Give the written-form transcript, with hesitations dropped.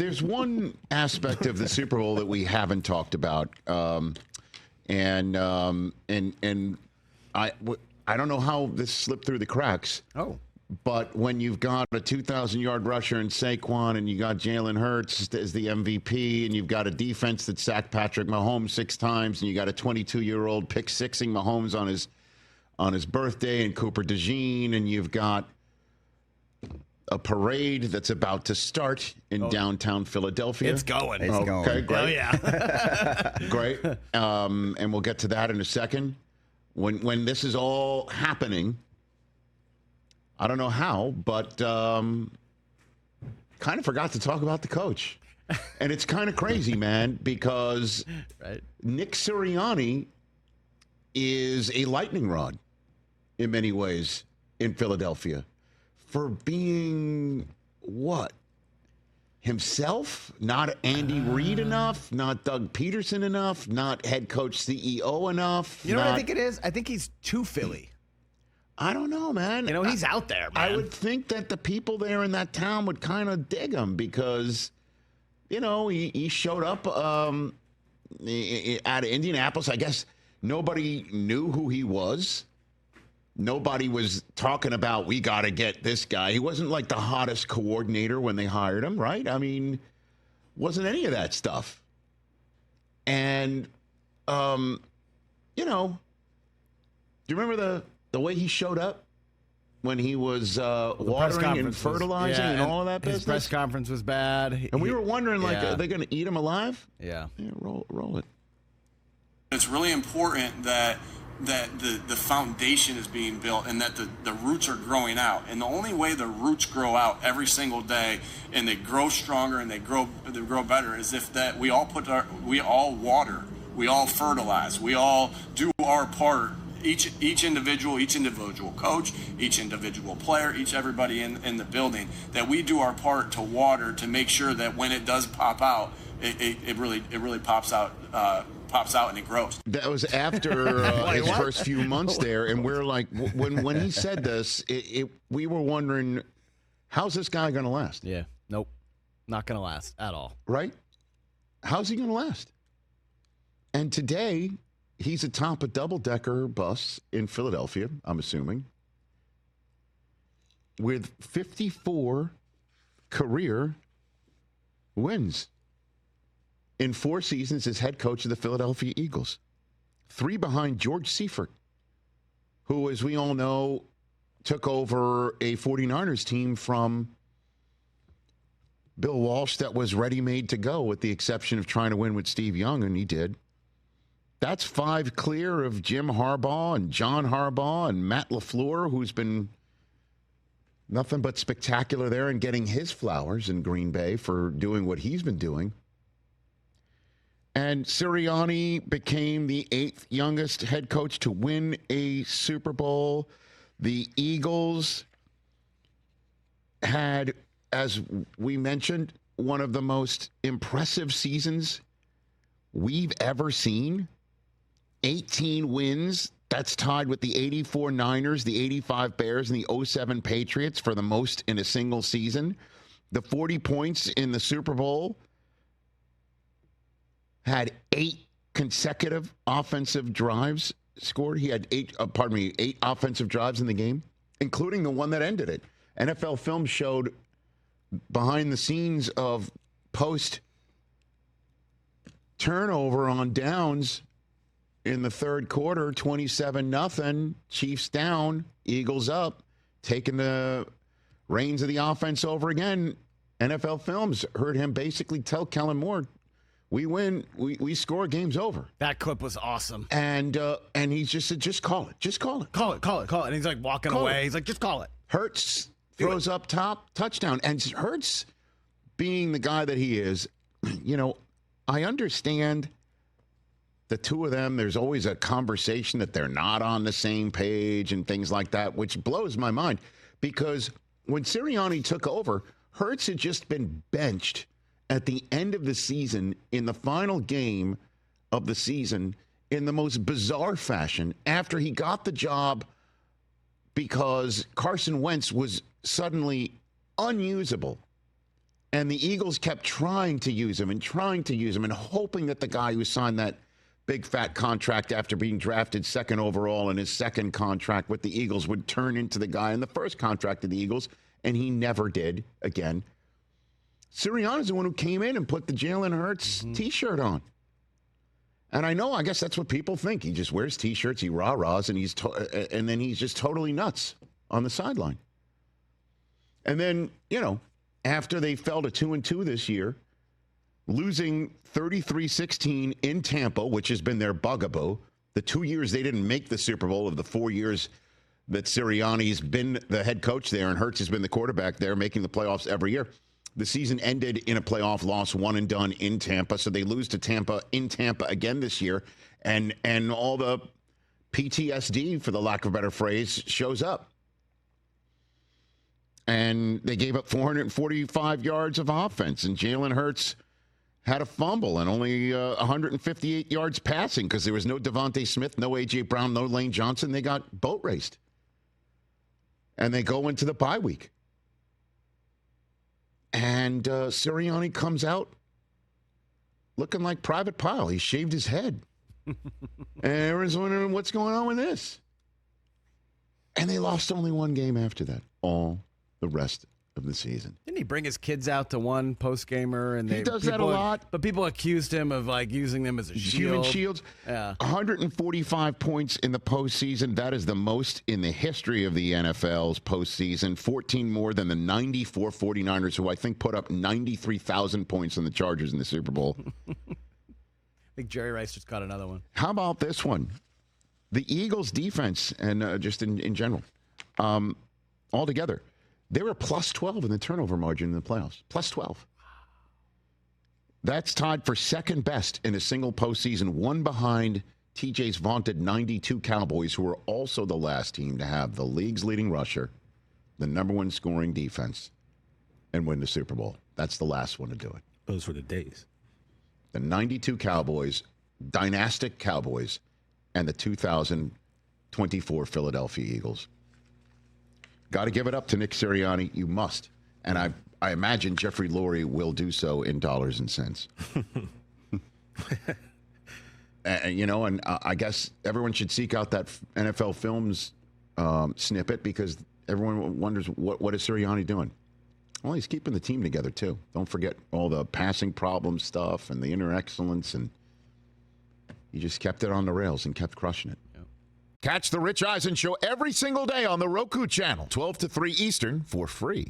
there's one aspect of the Super Bowl that we haven't talked about, and I don't know how this slipped through the cracks. Oh. But when you've got a 2,000-yard rusher in Saquon and you got Jalen Hurts as the MVP and you've got a defense that sacked Patrick Mahomes 6 times and you got a 22-year-old pick-sixing Mahomes on his birthday and Cooper DeJean and you've got a parade that's about to start in downtown Philadelphia. It's going. It's going. Okay, great. Oh, yeah. Great. And we'll get to that in a second. When this is all happening, I don't know how, but kind of forgot to talk about the coach. And it's kind of crazy, man, because Nick Sirianni is a lightning rod in many ways in Philadelphia for being what? Himself? Not Andy Reid enough? Not Doug Peterson enough? Not head coach CEO enough? You know what I think it is? I think he's too Philly. I don't know, man. You know, he's out there, man. I would think that the people there in that town would kind of dig him because, you know, he showed up out of Indianapolis. I guess nobody knew who he was. Nobody was talking about, we got to get this guy. He wasn't like the hottest coordinator when they hired him, right? I mean, wasn't any of that stuff. And, you know, do you remember the way he showed up when he was watering and fertilizing and all of that business? His press conference was bad. And we were wondering, like, are they going to eat him alive? Yeah. Roll it. It's really important that the foundation is being built and that the roots are growing out. And the only way the roots grow out every single day and they grow stronger and they grow better is if that we all water, we all fertilize, we all do our part. Each individual coach, each individual player, everybody in the building, that we do our part to water to make sure that when it does pop out, it really pops out and it grows. That was after his first few months there, and we're like, when he said this, we were wondering, how's this guy going to last? Yeah, nope, not going to last at all. Right? How's he going to last? And today, he's atop a double-decker bus in Philadelphia, I'm assuming, with 54 career wins in 4 seasons as head coach of the Philadelphia Eagles. 3 behind George Seifert, who, as we all know, took over a 49ers team from Bill Walsh that was ready-made to go, with the exception of trying to win with Steve Young, and he did. That's 5 clear of Jim Harbaugh and John Harbaugh and Matt LaFleur, who's been nothing but spectacular there and getting his flowers in Green Bay for doing what he's been doing. And Sirianni became the 8th youngest head coach to win a Super Bowl. The Eagles had, as we mentioned, one of the most impressive seasons we've ever seen. 18 wins. That's tied with the 84 Niners, the 85 Bears, and the 07 Patriots for the most in a single season. The 40 points in the Super Bowl had 8 consecutive offensive drives scored. He had 8 offensive drives in the game, including the one that ended it. NFL Film showed behind the scenes of post turnover on downs in the third quarter, 27-0, Chiefs down, Eagles up, taking the reins of the offense over again. NFL Films heard him basically tell Kellen Moore, we win, we score, game's over. That clip was awesome. And he just said, just call it. Just call it. Call it. And he's like walking away. He's like, just call it. Hurts throws up top, touchdown. And Hurts, being the guy that he is, you know, I understand the two of them, there's always a conversation that they're not on the same page and things like that, which blows my mind. Because when Sirianni took over, Hurts had just been benched at the end of the season in the final game of the season in the most bizarre fashion after he got the job because Carson Wentz was suddenly unusable And the Eagles kept trying to use him and hoping that the guy who signed that big fat contract after being drafted second overall in his second contract with the Eagles would turn into the guy in the first contract of the Eagles, and he never did again. Sirianni's the one who came in and put the Jalen Hurts T-shirt on. And I guess that's what people think. He just wears T-shirts, he rah-rahs, and then he's just totally nuts on the sideline. And then, after they fell to 2-2 this year, losing 33-16 in Tampa, which has been their bugaboo. The 2 years they didn't make the Super Bowl of the 4 years that Sirianni's been the head coach there and Hurts has been the quarterback there, making the playoffs every year. The season ended in a playoff loss, one and done in Tampa. So they lose to Tampa in Tampa again this year. And all the PTSD, for the lack of a better phrase, shows up. And they gave up 445 yards of offense. And Jalen Hurts had a fumble and only 158 yards passing because there was no Devontae Smith, no A.J. Brown, no Lane Johnson. They got boat raced. And they go into the bye week. And Sirianni comes out looking like Private Pile. He shaved his head. And everyone's wondering what's going on with this. And they lost only one game after that. All the rest of the season. Didn't he bring his kids out to one post-gamer? And he does that a lot. But people accused him of using them as a shield. Human shields. Yeah. 145 points in the postseason. That is the most in the history of the NFL's postseason. 14 more than the 94 49ers, who I think put up 93,000 points on the Chargers in the Super Bowl. I think Jerry Rice just got another one. How about this one? The Eagles' defense, and just in general, altogether, they were plus 12 in the turnover margin in the playoffs. Plus 12. That's tied for second best in a single postseason, one behind TJ's vaunted 92 Cowboys, who were also the last team to have the league's leading rusher, the number one scoring defense, and win the Super Bowl. That's the last one to do it. Those were the days. The 92 Cowboys, dynastic Cowboys, and the 2024 Philadelphia Eagles. Got to give it up to Nick Sirianni. You must. And I imagine Jeffrey Lurie will do so in dollars and cents. And I guess everyone should seek out that NFL Films snippet because everyone wonders, what is Sirianni doing? Well, he's keeping the team together, too. Don't forget all the passing problem stuff and the inner excellence. And he just kept it on the rails and kept crushing it. Catch the Rich Eisen Show every single day on the Roku channel, 12 to 3 Eastern, for free.